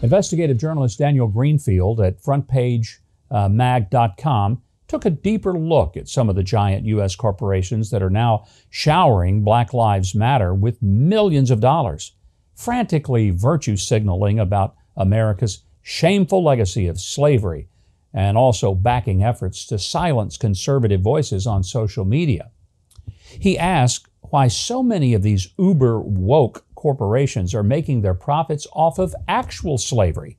Investigative journalist Daniel Greenfield at frontpagemag.com took a deeper look at some of the giant U.S. corporations that are now showering Black Lives Matter with millions of dollars, frantically virtue signaling about America's shameful legacy of slavery, and also backing efforts to silence conservative voices on social media. He asked why so many of these uber-woke corporations are making their profits off of actual slavery.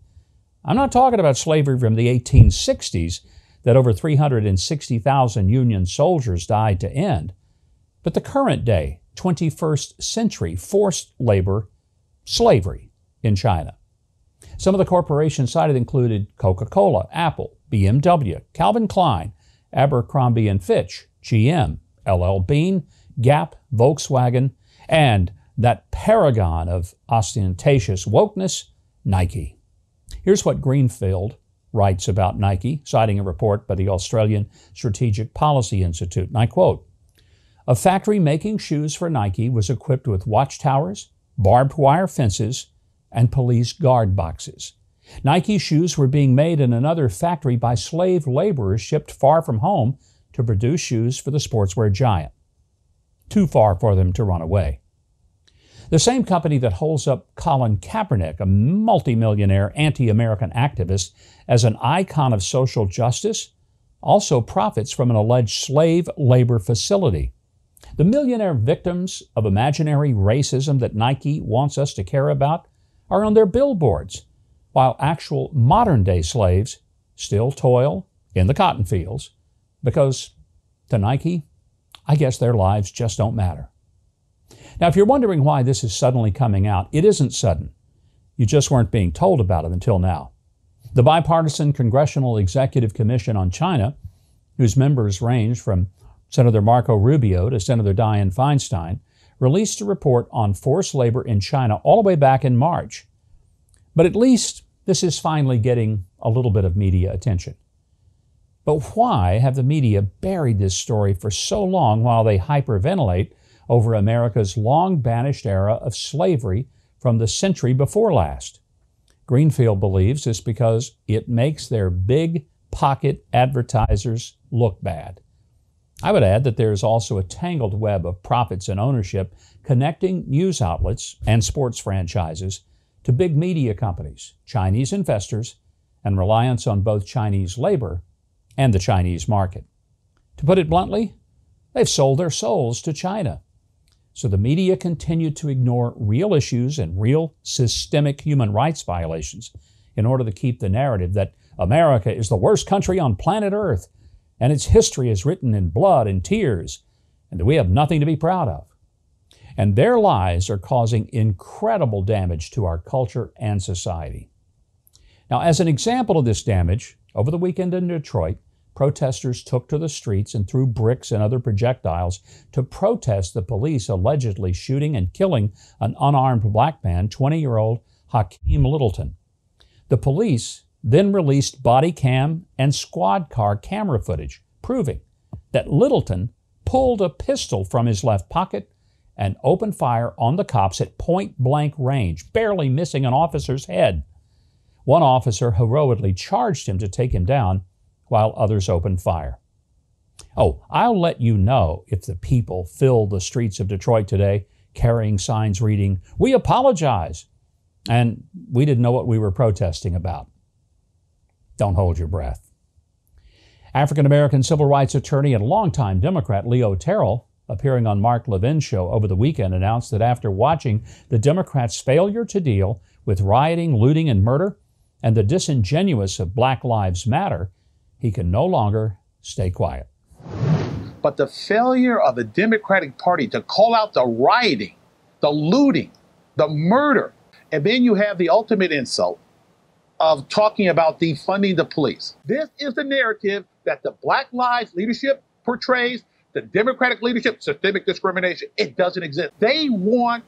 I'm not talking about slavery from the 1860s that over 360,000 Union soldiers died to end, but the current day, 21st century forced labor slavery in China. Some of the corporations cited included Coca-Cola, Apple, BMW, Calvin Klein, Abercrombie & Fitch, GM, LL Bean, Gap, Volkswagen, and that paragon of ostentatious wokeness, Nike. Here's what Greenfield writes about Nike, citing a report by the Australian Strategic Policy Institute, and I quote, "A factory making shoes for Nike was equipped with watchtowers, barbed wire fences, and police guard boxes. Nike shoes were being made in another factory by slave laborers shipped far from home to produce shoes for the sportswear giant. Too far for them to run away." The same company that holds up Colin Kaepernick, a multimillionaire anti-American activist, as an icon of social justice, also profits from an alleged slave labor facility. The millionaire victims of imaginary racism that Nike wants us to care about are on their billboards, while actual modern-day slaves still toil in the cotton fields because, to Nike, I guess their lives just don't matter. Now, if you're wondering why this is suddenly coming out, it isn't sudden. You just weren't being told about it until now. The bipartisan Congressional Executive Commission on China, whose members range from Senator Marco Rubio to Senator Dianne Feinstein, released a report on forced labor in China all the way back in March. But at least this is finally getting a little bit of media attention. But why have the media buried this story for so long while they hyperventilate over America's long-banished era of slavery from the century before last? Greenfield believes it's because it makes their big pocket advertisers look bad. I would add that there is also a tangled web of profits and ownership connecting news outlets and sports franchises to big media companies, Chinese investors, and reliance on both Chinese labor and the Chinese market. To put it bluntly, they've sold their souls to China. So the media continue to ignore real issues and real systemic human rights violations in order to keep the narrative that America is the worst country on planet Earth and its history is written in blood and tears and that we have nothing to be proud of. And their lies are causing incredible damage to our culture and society. Now, as an example of this damage, over the weekend in Detroit, protesters took to the streets and threw bricks and other projectiles to protest the police allegedly shooting and killing an unarmed black man, 20-year-old Hakeem Littleton. The police then released body cam and squad car camera footage, proving that Littleton pulled a pistol from his left pocket and opened fire on the cops at point-blank range, barely missing an officer's head. One officer heroically charged him to take him down, while others opened fire. Oh, I'll let you know if the people filled the streets of Detroit today carrying signs reading, "We apologize," and we didn't know what we were protesting about. Don't hold your breath. African-American civil rights attorney and longtime Democrat Leo Terrell, appearing on Mark Levin's show over the weekend, announced that after watching the Democrats' failure to deal with rioting, looting, and murder, and the disingenuous of Black Lives Matter, he can no longer stay quiet. But the failure of the Democratic Party to call out the rioting, the looting, the murder, and then you have the ultimate insult of talking about defunding the police. This is the narrative that the Black Lives leadership portrays, the Democratic leadership, systemic discrimination. It doesn't exist. They want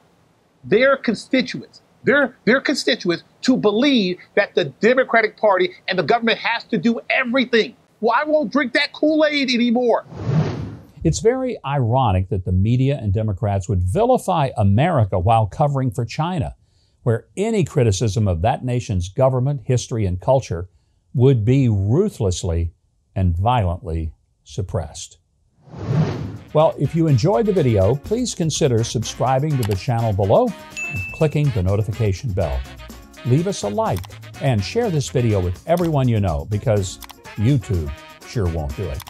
their constituents, their constituents to believe that the Democratic Party and the government has to do everything. Well, I won't drink that Kool-Aid anymore. It's very ironic that the media and Democrats would vilify America while covering for China, where any criticism of that nation's government, history, and culture would be ruthlessly and violently suppressed. Well, if you enjoyed the video, please consider subscribing to the channel below and clicking the notification bell. Leave us a like and share this video with everyone you know, because YouTube sure won't do it.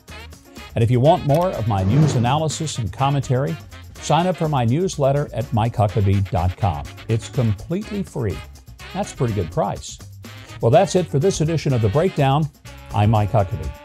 And if you want more of my news analysis and commentary, sign up for my newsletter at MikeHuckabee.com. It's completely free. That's a pretty good price. Well, that's it for this edition of The Breakdown. I'm Mike Huckabee.